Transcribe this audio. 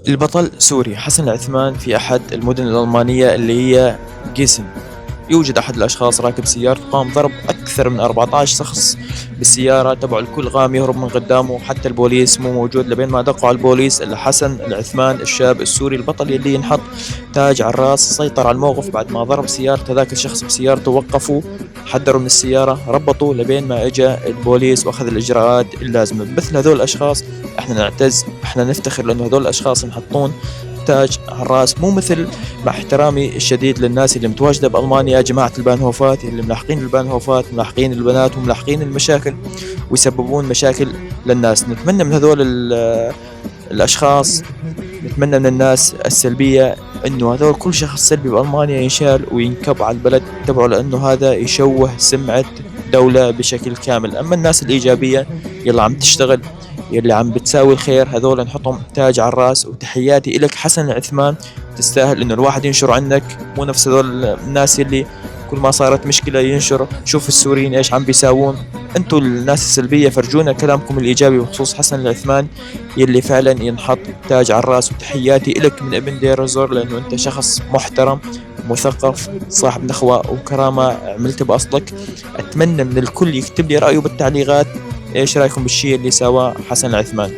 البطل سوري حسن العثمان في أحد المدن الألمانية اللي هي جيسن. يوجد أحد الأشخاص راكب سيارته قام ضرب أكثر من 14 شخص بالسيارة تبعه، الكل قام يهرب من قدامه، حتى البوليس مو موجود. لبين ما دقوا على البوليس إلا حسن العثمان الشاب السوري البطل يلي ينحط تاج على الراس سيطر على الموقف. بعد ما ضرب سيارته ذاك الشخص بسيارته وقفوا، حذروا من السيارة، ربطوا لبين ما اجى البوليس واخذ الإجراءات اللازمة. مثل هذول الأشخاص احنا نعتز، احنا نفتخر لأنه هذول الأشخاص ينحطون تاج على الراس. مو مثل، مع احترامي الشديد للناس اللي متواجدة بألمانيا، جماعة البانهوفات اللي ملاحقين البانهوفات، ملاحقين البنات وملاحقين المشاكل ويسببون مشاكل للناس. نتمنى من هذول الأشخاص، نتمنى من الناس السلبية انه هذول كل شخص سلبي بألمانيا ينشال وينكب على البلد تبعه، لانه هذا يشوه سمعة دولة بشكل كامل. اما الناس الإيجابية يلا عم تشتغل، يلي عم بتساوي الخير، هذول نحطهم تاج على الراس. وتحياتي إلك حسن العثمان، تستاهل انه الواحد ينشر عنك، مو نفس هذول الناس اللي كل ما صارت مشكلة ينشر شوف السوريين ايش عم بيساوون. انتوا الناس السلبية فرجونا كلامكم الإيجابي بخصوص حسن العثمان يلي فعلا ينحط تاج على الراس. وتحياتي إلك من ابن دير الزور، لأنه أنت شخص محترم مثقف صاحب نخوة وكرامة، عملت بأصلك. أتمنى من الكل يكتب لي رأيه بالتعليقات، إيش رأيكم بالشيء اللي سواه حسن العثمان.